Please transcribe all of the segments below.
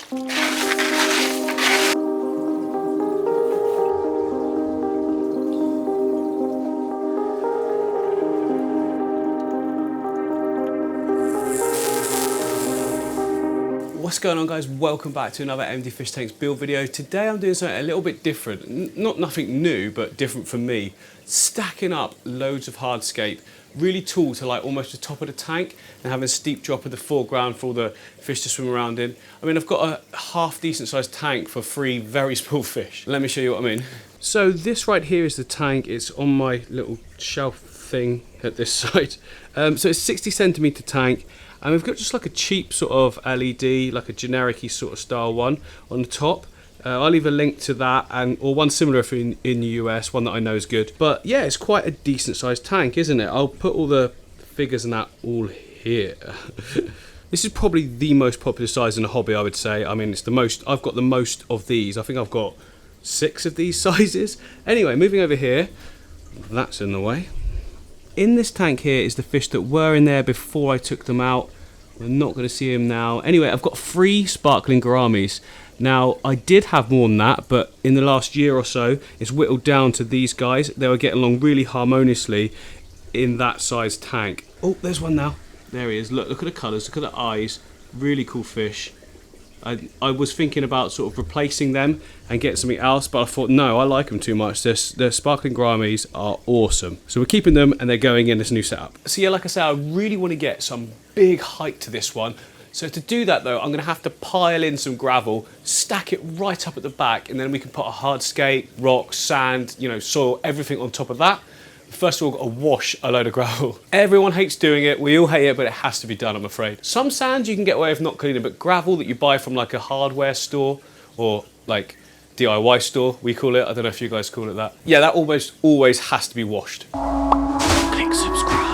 What's going on, guys? Welcome back to another empty fish tanks build video. Today I'm doing something a little bit different. Nothing new, but different for me. Stacking up loads of hardscape, really tall to like almost the top of the tank, and having a steep drop of the foreground for all the fish to swim around in. I mean, I've got a half decent sized tank for 3 very small fish. Let me show you what I mean. So this right here is the tank. It's on my little shelf thing at this side. So it's a 60 centimeter tank. And we've got just like a cheap sort of LED, like a generic-y sort of style one on the top. I'll leave a link to that, or one similar if in the US, one that I know is good. But yeah, it's quite a decent sized tank, isn't it? I'll put all the figures and that all here. This is probably the most popular size in the hobby, I would say. I mean, it's the most, I've got the most of these. I think I've got 6 of these sizes. Anyway, moving over here, that's in the way. In this tank here is the fish that were in there before I took them out. We're not going to see them now. Anyway, I've got 3 Sparkling Gouramis. Now, I did have more than that, but in the last year or so, it's whittled down to these guys. They were getting along really harmoniously in that size tank. Oh, there's one now. There he is. Look at the colours, look at the eyes. Really cool fish. I was thinking about sort of replacing them and getting something else, but I thought, no, I like them too much. The Sparkling Gouramis are awesome. So we're keeping them, and they're going in this new setup. So yeah, like I said, I really want to get some big height to this one. So to do that though, I'm going to have to pile in some gravel, stack it right up at the back, and then we can put a hardscape, rocks, sand, you know, soil, everything on top of that. First of all, got to wash a load of gravel. Everyone hates doing it, we all hate it, but it has to be done, I'm afraid. Some sands you can get away with not cleaning, but gravel that you buy from like a hardware store or like DIY store, we call it. I don't know if you guys call it that. Yeah, that almost always has to be washed. Click subscribe.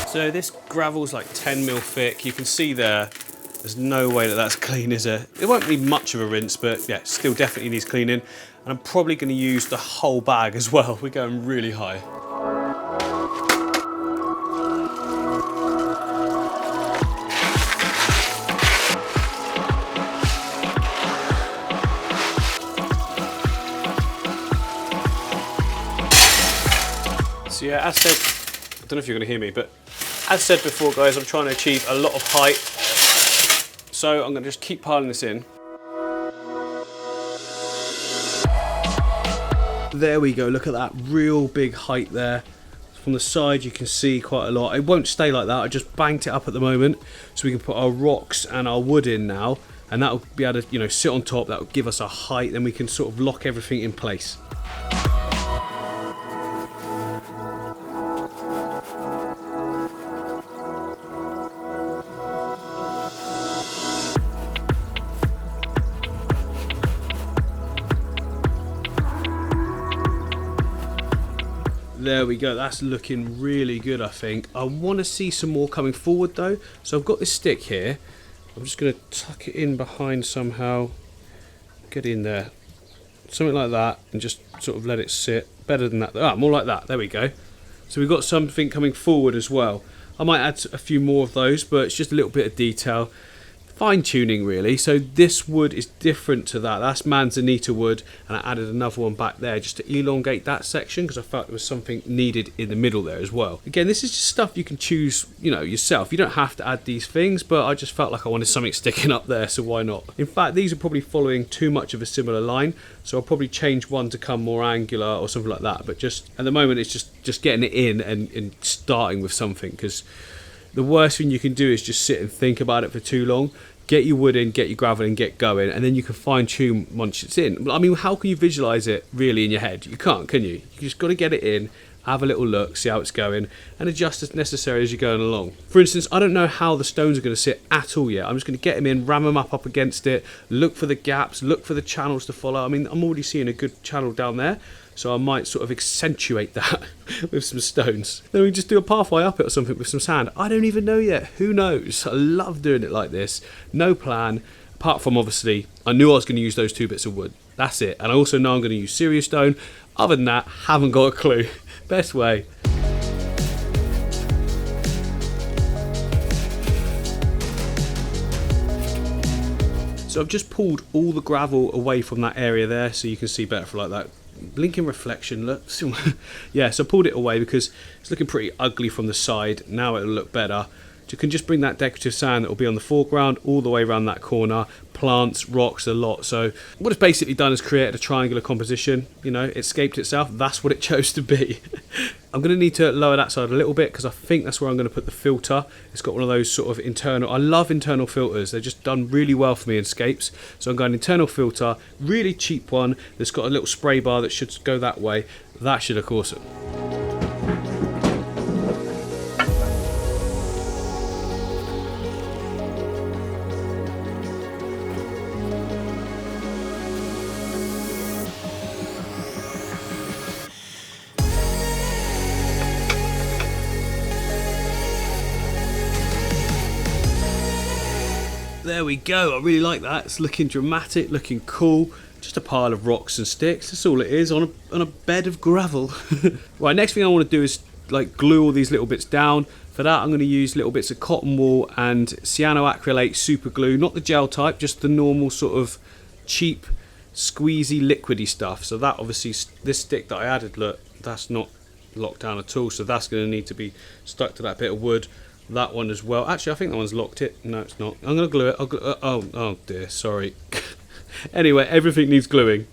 So this gravel's like 10 mil thick. You can see there's no way that that's clean, is there? It won't need much of a rinse, but yeah, still definitely needs cleaning. And I'm probably going to use the whole bag as well. We're going really high. So yeah, as said, I don't know if you're going to hear me, but as said before, guys, I'm trying to achieve a lot of height. So I'm going to just keep piling this in. There we go, look at that real big height there. From the side you can see quite a lot. It won't stay like that, I just banked it up at the moment. So we can put our rocks and our wood in now. And that'll be able to, you know, sit on top, that'll give us a height. Then we can sort of lock everything in place. There we go, that's looking really good, I think. I want to see some more coming forward though. So I've got this stick here. I'm just going to tuck it in behind somehow. Get in there. Something like that, and just sort of let it sit. Better than that. Ah, more like that. There we go. So we've got something coming forward as well. I might add a few more of those, but it's just a little bit of detail. Fine tuning really. So this wood is different to that. That's manzanita wood, and I added another one back there just to elongate that section because I felt there was something needed in the middle there as well. Again, this is just stuff you can choose, you know, yourself. You don't have to add these things, but I just felt like I wanted something sticking up there, so why not? In fact, these are probably following too much of a similar line, so I'll probably change one to come more angular or something like that. But just at the moment, it's just getting it in and starting with something, because the worst thing you can do is just sit and think about it for too long. Get your wood in, get your gravel in, get going, and then you can fine tune once it's in. I mean, how can you visualize it really in your head? You can't, can you? You just got to get it in, have a little look, see how it's going, and adjust as necessary as you're going along. For instance, I don't know how the stones are going to sit at all yet. I'm just going to get them in, ram them up against it, look for the gaps, look for the channels to follow. I mean, I'm already seeing a good channel down there, so I might sort of accentuate that with some stones. Then we just do a pathway up it or something with some sand. I don't even know yet. Who knows? I love doing it like this. No plan, apart from obviously, I knew I was going to use those 2 bits of wood. That's it. And I also know I'm going to use serious stone. Other than that, haven't got a clue. Best way. So I've just pulled all the gravel away from that area there, so you can see better for like that blinking reflection. Look, yeah, so I pulled it away because it's looking pretty ugly from the side. Now it'll look better. You can just bring that decorative sand that will be on the foreground all the way around that corner, plants, rocks, a lot. So what it's basically done is created a triangular composition. You know, it escaped itself. That's what it chose to be. I'm going to need to lower that side a little bit because I think that's where I'm going to put the filter. It's got one of those sort of internal, I love internal filters. They're just done really well for me in scapes. So I'm going internal filter, really cheap one that's got a little spray bar that should go that way. That should look awesome. There we go, I really like that. It's looking dramatic, looking cool. Just a pile of rocks and sticks, that's all it is on a bed of gravel. Right, next thing I want to do is like glue all these little bits down. For that I'm going to use little bits of cotton wool and cyanoacrylate super glue, not the gel type, just the normal sort of cheap squeezy liquidy stuff. So that obviously, this stick that I added, look, that's not locked down at all, so that's going to need to be stuck to that bit of wood. That one as well. Actually, I think that one's locked it. No, it's not. I'm going to glue it. Oh dear, sorry. Anyway, everything needs gluing.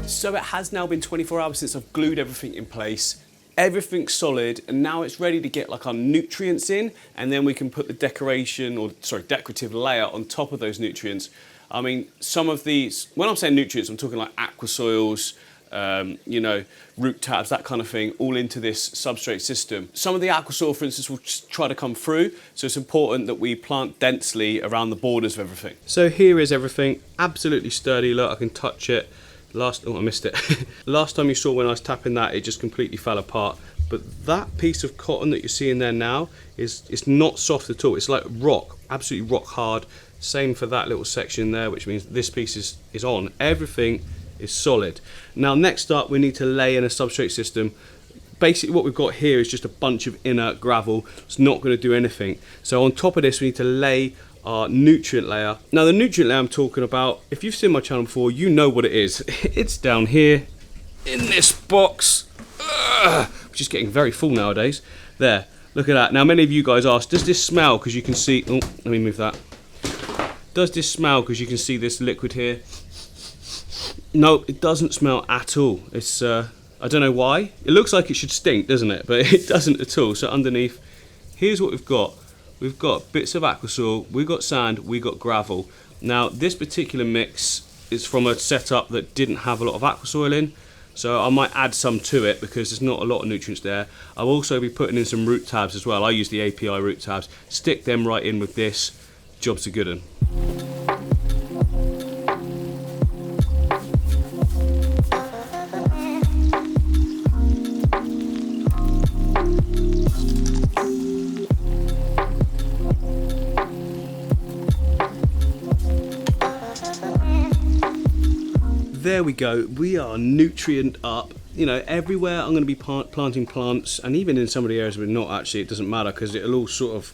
So it has now been 24 hours since I've glued everything in place. Everything's solid, and now it's ready to get like our nutrients in, and then we can put the decorative layer on top of those nutrients. I mean, some of these, when I'm saying nutrients, I'm talking like aqua soils, you know, root tabs, that kind of thing, all into this substrate system. Some of the aqua soil, for instance, will try to come through, so it's important that we plant densely around the borders of everything. So here is everything, absolutely sturdy. Look, I can touch it. Oh, I missed it. Last time you saw when I was tapping that, it just completely fell apart. But that piece of cotton that you're seeing there now it's not soft at all. It's like rock, absolutely rock hard. Same for that little section there, which means this piece is on. Everything is solid. Now, next up, we need to lay in a substrate system. Basically, what we've got here is just a bunch of inert gravel. It's not going to do anything. So on top of this, we need to lay our nutrient layer. Now the nutrient layer I'm talking about, if you've seen my channel before, you know what it is. It's down here in this box, which is getting very full nowadays. There, look at that. Now many of you guys asked, does this smell? Because you can see, oh, let me move that. Does this smell? Because you can see this liquid here. No, it doesn't smell at all. It's, I don't know why. It looks like it should stink, doesn't it? But it doesn't at all. So underneath, here's what we've got. We've got bits of aqua soil, we've got sand, we've got gravel. Now this particular mix is from a setup that didn't have a lot of aqua soil in, so I might add some to it because there's not a lot of nutrients there. I'll also be putting in some root tabs as well. I use the API root tabs, stick them right in with this, job's a good one. There we go, we are nutrient up. You know, everywhere I'm going to be planting plants, and even in some of the areas we're not, actually, it doesn't matter because it'll all sort of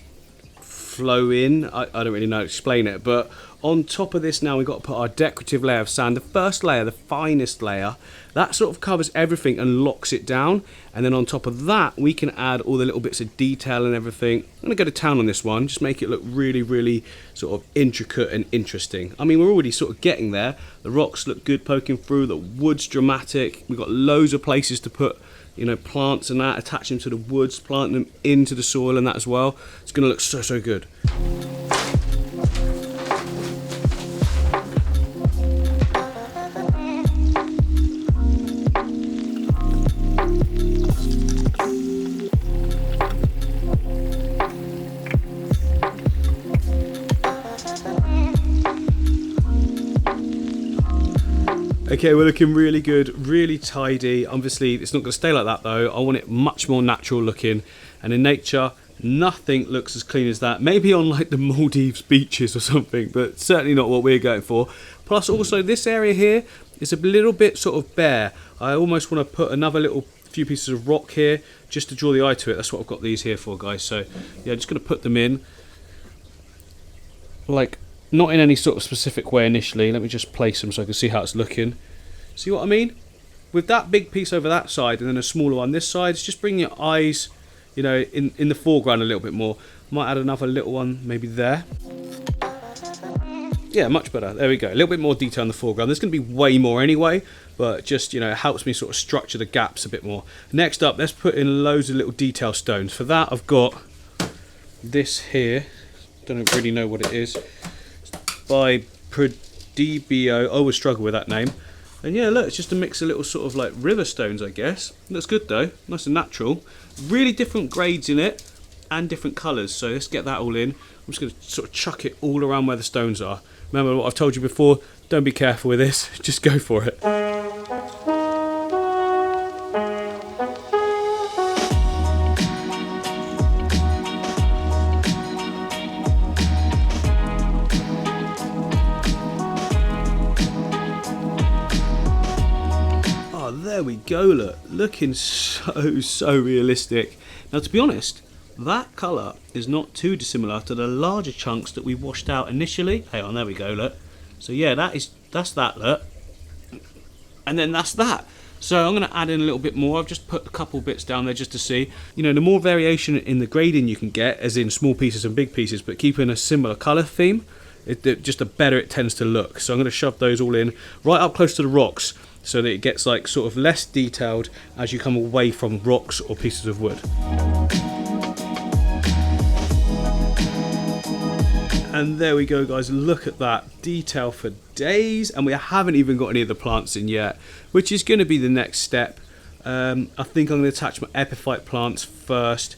flow in. I don't really know how to explain it, but on top of this now we've got to put our decorative layer of sand. The first layer, the finest layer, that sort of covers everything and locks it down, and then on top of that we can add all the little bits of detail and everything. I'm going to go to town on this one, just make it look really, really sort of intricate and interesting. I mean, we're already sort of getting there. The rocks look good poking through, the wood's dramatic, we've got loads of places to put, you know, plants and that, attach them to the woods, plant them into the soil and that as well. It's going to look so, so good. Okay, we're looking really good, really tidy. Obviously, it's not going to stay like that though. I want it much more natural looking. And in nature, Nothing looks as clean as that. Maybe on like the Maldives beaches or something, but certainly not what we're going for. Plus also this area here is a little bit sort of bare. I almost want to put another little few pieces of rock here just to draw the eye to it. That's what I've got these here for, guys. So yeah, just going to put them in, like not in any sort of specific way initially. Let me just place them so I can see how it's looking. See what I mean? With that big piece over that side and then a smaller one this side, it's just bringing your eyes, you know, in the foreground a little bit more. Might add another little one maybe there. Yeah, much better. There we go. A little bit more detail in the foreground. There's going to be way more anyway, but just, you know, it helps me sort of structure the gaps a bit more. Next up, let's put in loads of little detail stones. For that, I've got this here. Don't really know what it is. It's by Prodibio. I always struggle with that name. And yeah, look, it's just a mix of little sort of like river stones, I guess. Looks good though. Nice and natural. Really different grades in it and different colours. So let's get that all in. I'm just going to sort of chuck it all around where the stones are. Remember what I've told you before, don't be careful with this, just go for it. Oh, there we go, look. Looking so realistic. Now to be honest, that colour is not too dissimilar to the larger chunks that we washed out initially. Hang on, there we go, look. So yeah, that's that, look. And then that's that. So I'm going to add in a little bit more. I've just put a couple bits down there just to see. You know, the more variation in the grading you can get, as in small pieces and big pieces, but keeping a similar colour theme, just the better it tends to look. So I'm going to shove those all in right up close to the rocks so that it gets like sort of less detailed as you come away from rocks or pieces of wood. And there we go, guys, look at that detail for days, and we haven't even got any of the plants in yet, which is going to be the next step. I think I'm going to attach my epiphyte plants first.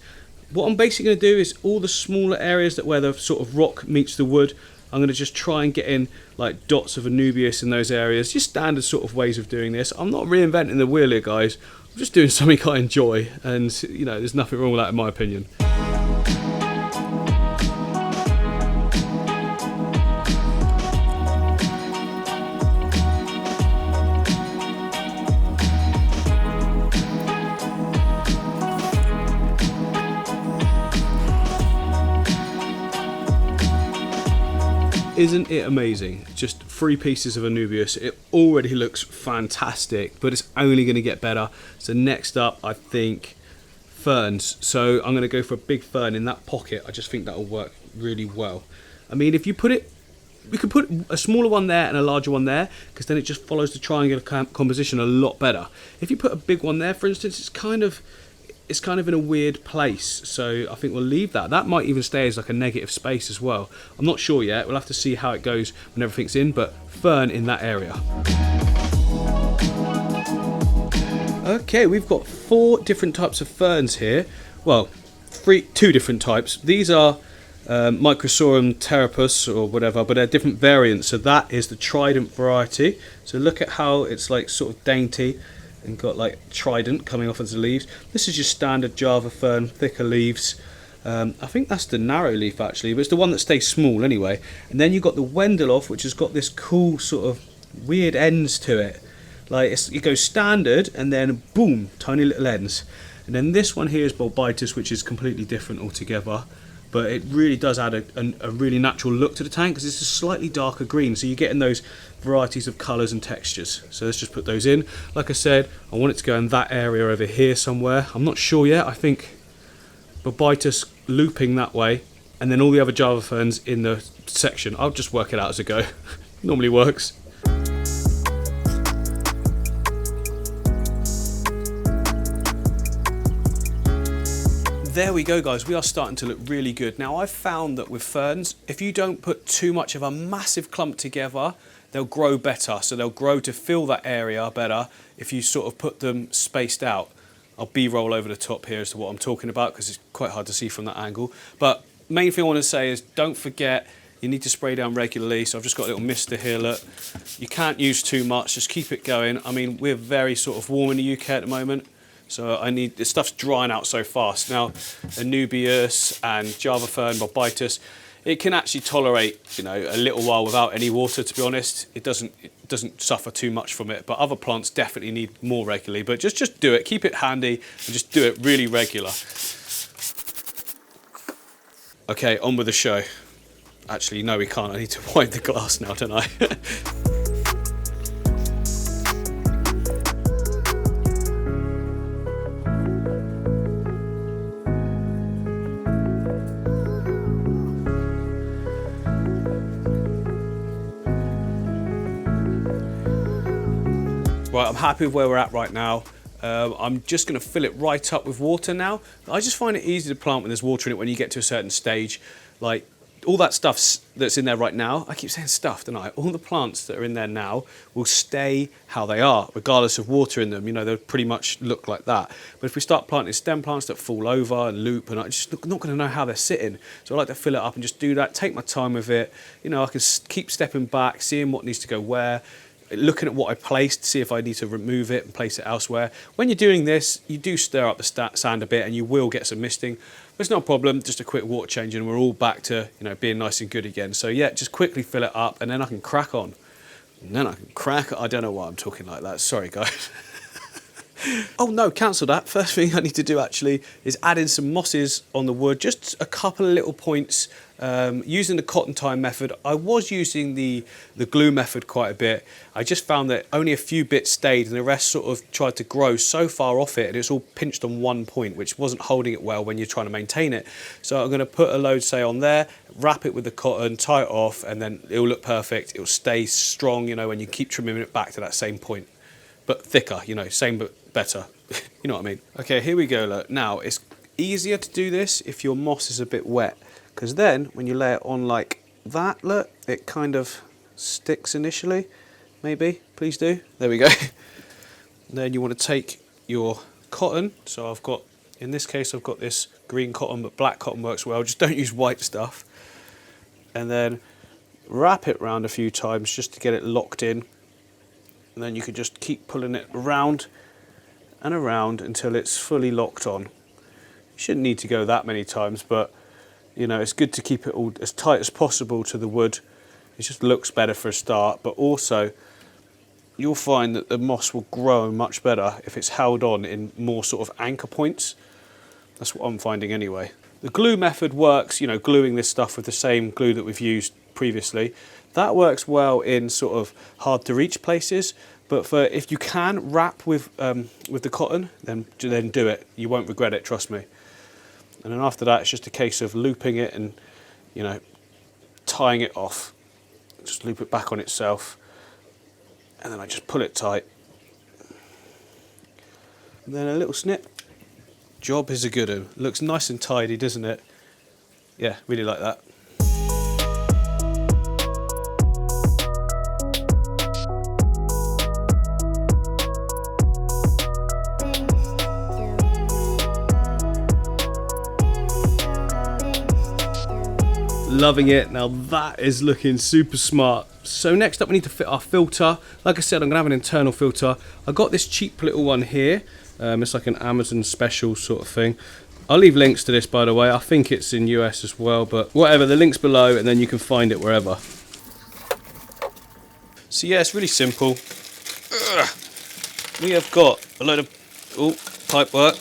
What I'm basically going to do is all the smaller areas that where the sort of rock meets the wood, I'm going to just try and get in like dots of Anubias in those areas, just standard sort of ways of doing this. I'm not reinventing the wheel here, guys. I'm just doing something I enjoy, and you know, there's nothing wrong with that in my opinion. Isn't it amazing? Just 3 pieces of Anubias. It already looks fantastic, but it's only going to get better. So next up, I think ferns. So I'm going to go for a big fern in that pocket. I just think that'll work really well. I mean, if you put it, we could put a smaller one there and a larger one there, because then it just follows the triangular composition a lot better. If you put a big one there, for instance, it's kind of in a weird place, so I think we'll leave that. That might even stay as like a negative space as well. I'm not sure yet. We'll have to see how it goes when everything's in, but fern in that area. Okay, we've got 4 different types of ferns here. Well, 2 different types. These are Microsorum terapus or whatever, but they're different variants. So that is the trident variety. So look at how it's like sort of dainty and got like trident coming off as the leaves. This is your standard Java fern, thicker leaves. I think that's the narrow leaf actually, but it's the one that stays small anyway. And then you've got the Wendeloff, which has got this cool sort of weird ends to it. Like it goes standard and then boom, tiny little ends. And then this one here is Bulbitis, which is completely different altogether. But it really does add a really natural look to the tank because it's a slightly darker green, so you're getting those varieties of colours and textures. So let's just put those in. Like I said, I want it to go in that area over here somewhere. I'm not sure yet. I think Bulbitis looping that way, and then all the other Java ferns in the section. I'll just work it out as I go. Normally works. There we go, guys, we are starting to look really good. Now I've found that with ferns, if you don't put too much of a massive clump together, they'll grow better. So they'll grow to fill that area better if you sort of put them spaced out. I'll B-roll over the top here as to what I'm talking about because it's quite hard to see from that angle. But main thing I want to say is don't forget you need to spray down regularly. So I've just got a little mister here, look. You can't use too much, just keep it going. I mean, we're very sort of warm in the UK at the moment. So I need, this stuff's drying out so fast. Now, Anubias and Java Fern, Bobitus, it can actually tolerate, you know, a little while without any water, to be honest. It doesn't suffer too much from it, but other plants definitely need more regularly. But just do it, keep it handy, and just do it really regular. Okay, on with the show. Actually, no, we can't. I need to wipe the glass now, don't I? Right, I'm happy with where we're at right now. I'm just going to fill it right up with water now. I just find it easy to plant when there's water in it when you get to a certain stage. Like, all that stuff that's in there right now, I keep saying stuff, don't I? All the plants that are in there now will stay how they are, regardless of water in them. You know, they'll pretty much look like that. But if we start planting stem plants that fall over and loop, and I'm just not going to know how they're sitting. So I like to fill it up and just do that, take my time with it. You know, I can keep stepping back, seeing what needs to go where, looking at what I placed, see if I need to remove it and place it elsewhere. When you're doing this, you do stir up the sand a bit and you will get some misting. But it's no problem, just a quick water change and we're all back to, you know, being nice and good again. So yeah, just quickly fill it up and then I can crack on. And then I can crack, I don't know why I'm talking like that, sorry guys. Oh no, cancel that. First thing I need to do actually is add in some mosses on the wood, just a couple of little points. Using the cotton tie method, I was using the glue method quite a bit. I just found that only a few bits stayed and the rest sort of tried to grow so far off it and it's all pinched on one point, which wasn't holding it well when you're trying to maintain it. So I'm going to put a load, say, on there, wrap it with the cotton, tie it off, and then it'll look perfect. It'll stay strong, you know, when you keep trimming it back to that same point. But thicker, you know, same but better. You know what I mean? Okay, here we go, look. Now, it's easier to do this if your moss is a bit wet, because then when you lay it on like that, look, it kind of sticks initially. Maybe, please do. There we go. Then you want to take your cotton. So I've got, in this case, I've got this green cotton, but black cotton works well. Just don't use white stuff. And then wrap it around a few times just to get it locked in. And then you can just keep pulling it around and around until it's fully locked on. You shouldn't need to go that many times, but you know, it's good to keep it all as tight as possible to the wood. It just looks better for a start, but also you'll find that the moss will grow much better if it's held on in more sort of anchor points. That's what I'm finding anyway. The glue method works, you know, gluing this stuff with the same glue that we've used previously. That works well in sort of hard to reach places, but for if you can wrap with the cotton, then do it. You won't regret it, trust me. And then after that, it's just a case of looping it and, you know, tying it off. Just loop it back on itself, and then I just pull it tight. And then a little snip. Job is a good one. Looks nice and tidy, doesn't it? Yeah, really like that. Loving it. Now that is looking super smart. So next up we need to fit our filter. Like I said, I'm gonna have an internal filter. I got this cheap little one here. It's like an Amazon special sort of thing. I'll leave links to this, by the way. I think it's in US as well, but whatever, the link's below and then you can find it wherever. So yeah, it's really simple. We have got a load of pipe work,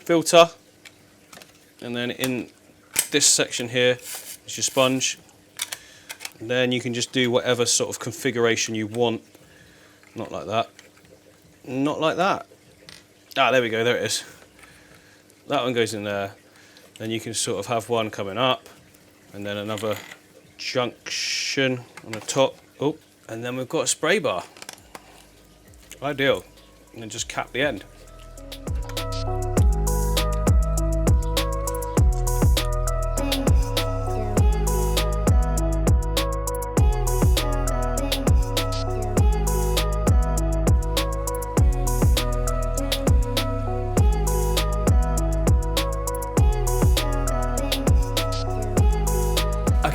filter, and then in this section here is your sponge. And then you can just do whatever sort of configuration you want. Not like that. Not like that. Ah, there we go, there it is. That one goes in there. Then you can sort of have one coming up, and then another junction on the top. Oh, and then we've got a spray bar. Ideal. And then just cap the end.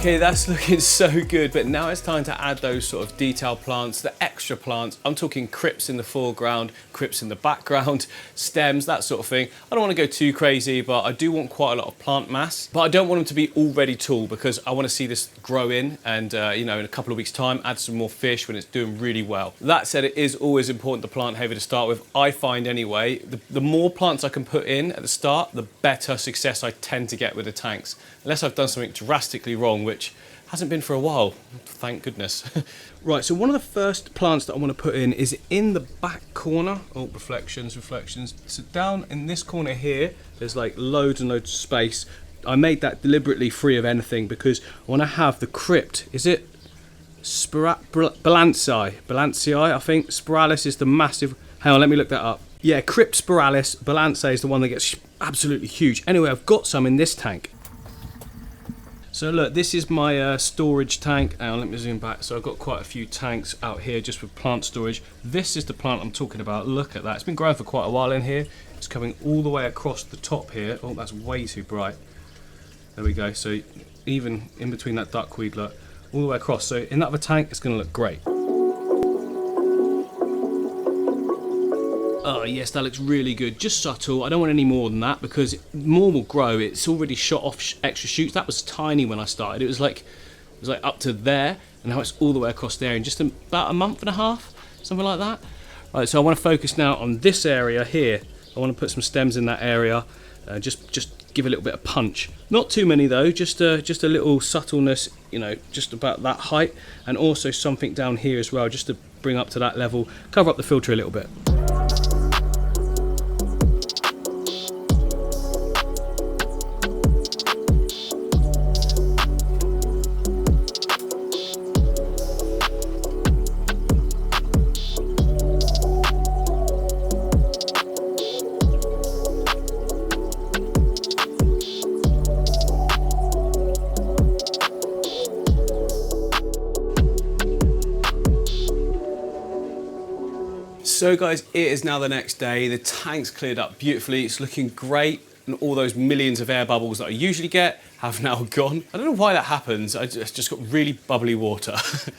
Okay, that's looking so good, but now it's time to add those sort of detail plants, the extra plants. I'm talking crypts in the foreground, crypts in the background, stems, that sort of thing. I don't want to go too crazy, but I do want quite a lot of plant mass. But I don't want them to be already tall because I want to see this grow in and, you know, in a couple of weeks' time, add some more fish when it's doing really well. That said, it is always important to plant heavy to start with. I find anyway, the more plants I can put in at the start, the better success I tend to get with the tanks. Unless I've done something drastically wrong, which hasn't been for a while, thank goodness. Right, so one of the first plants that I want to put in is in the back corner. Oh, reflections. So down in this corner here, there's like loads and loads of space. I made that deliberately free of anything because I want to have the crypt. Is it Balancii, I think. Spiralis is the massive... Hang on, let me look that up. Yeah, crypt Spiralis. Balancii is the one that gets absolutely huge. Anyway, I've got some in this tank. So look, this is my storage tank. Hang on, let me zoom back. So I've got quite a few tanks out here just with plant storage. This is the plant I'm talking about. Look at that. It's been growing for quite a while in here. It's coming all the way across the top here. Oh, that's way too bright. There we go. So even in between that duckweed, look, all the way across. So in that other tank, it's going to look great. Oh yes, that looks really good. Just subtle. I don't want any more than that because more will grow. It's already shot off extra shoots. That was tiny when I started. It was like up to there, and now it's all the way across there in just about a month and a half, something like that. Right, so I want to focus now on this area here. I want to put some stems in that area. Just give a little bit of punch. Not too many though. Just a little subtleness. You know, just about that height, and also something down here as well, just to bring up to that level. Cover up the filter a little bit. So guys, it is now the next day. The tank's cleared up beautifully. It's looking great. And all those millions of air bubbles that I usually get have now gone. I don't know why that happens. I just got really bubbly water.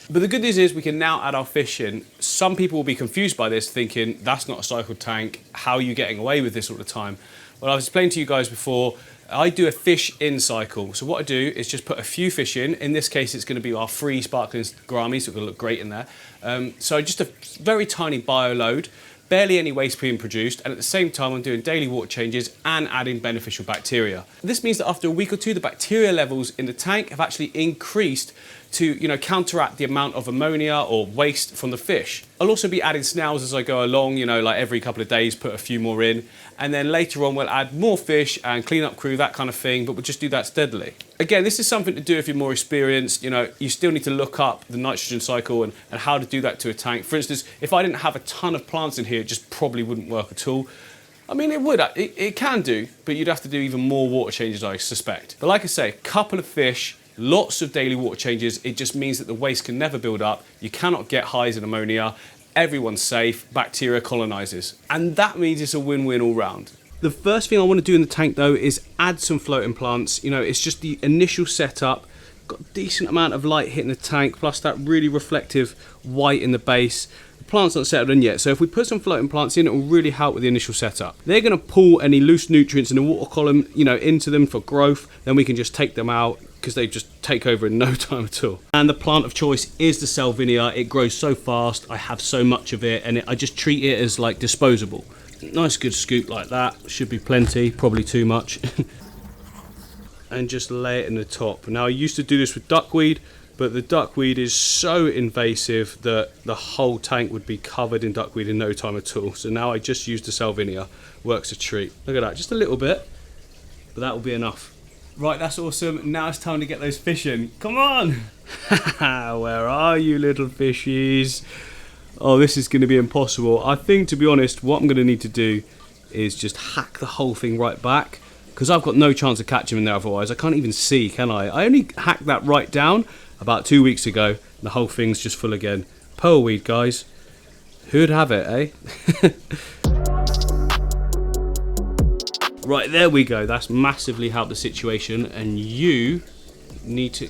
But the good news is we can now add our fish in. Some people will be confused by this, thinking that's not a cycled tank. How are you getting away with this all the time? Well, I've explained to you guys before, I do a fish in cycle. So what I do is just put a few fish in. In this case, it's going to be our free Sparkling Gourami, so it's going to look great in there. So just a very tiny bio load, barely any waste being produced, and at the same time I'm doing daily water changes and adding beneficial bacteria. This means that after a week or two, the bacteria levels in the tank have actually increased to, you know, counteract the amount of ammonia or waste from the fish. I'll also be adding snails as I go along, you know, like every couple of days, put a few more in, and then later on we'll add more fish and clean up crew, that kind of thing, but we'll just do that steadily. Again, this is something to do if you're more experienced. You know, you still need to look up the nitrogen cycle and how to do that to a tank. For instance, if I didn't have a ton of plants in here, it just probably wouldn't work at all. I mean, it would, it can do, but you'd have to do even more water changes, I suspect. But like I say, a couple of fish, lots of daily water changes, it just means that the waste can never build up, you cannot get highs in ammonia, everyone's safe, bacteria colonizes. And that means it's a win-win all round. The first thing I want to do in the tank though is add some floating plants. You know, it's just the initial setup, got a decent amount of light hitting the tank, plus that really reflective white in the base. The plant's not settled in yet, so if we put some floating plants in, it will really help with the initial setup. They're going to pull any loose nutrients in the water column, you know, into them for growth, then we can just take them out because they just take over in no time at all. And the plant of choice is the salvinia. It grows so fast, I have so much of it, and I just treat it as like disposable. Nice good scoop like that, should be plenty, probably too much. And just lay it in the top. Now I used to do this with duckweed, but the duckweed is so invasive that the whole tank would be covered in duckweed in no time at all. So now I just use the salvinia, works a treat. Look at that, just a little bit, but that will be enough. Right, that's awesome. Now it's time to get those fish in. Come on! Where are you, little fishies? Oh, this is going to be impossible. I think, to be honest, what I'm going to need to do is just hack the whole thing right back, because I've got no chance of catching them in there otherwise. I can't even see, can I? I only hacked that right down about 2 weeks ago, and the whole thing's just full again. Pearlweed, guys. Who'd have it, eh? Right, there we go. That's massively helped the situation, and you Need to,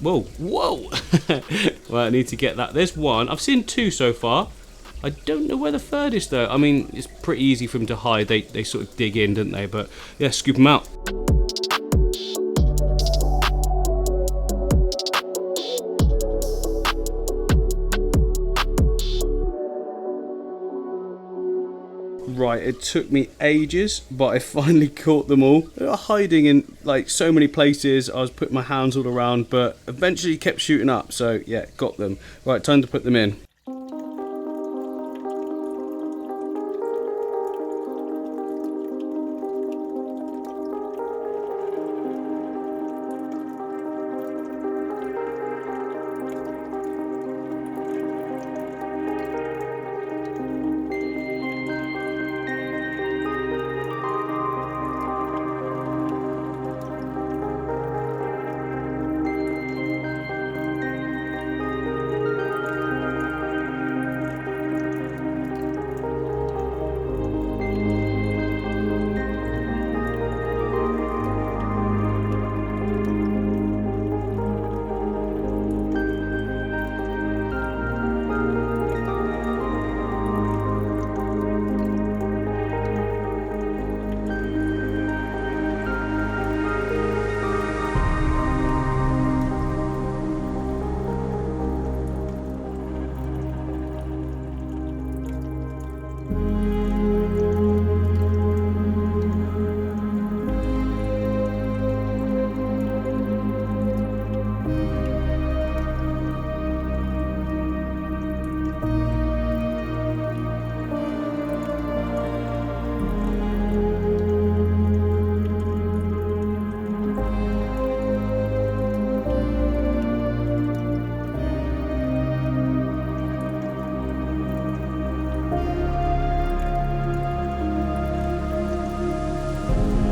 whoa. Well, I need to get that. There's one. I've seen two so far. I don't know where the third is though. I mean, it's pretty easy for them to hide. They sort of dig in, don't they? But yeah, scoop them out. Right, it took me ages, but I finally caught them all. They were hiding in like so many places. I was putting my hands all around, but eventually kept shooting up. So yeah, got them. Right, time to put them in.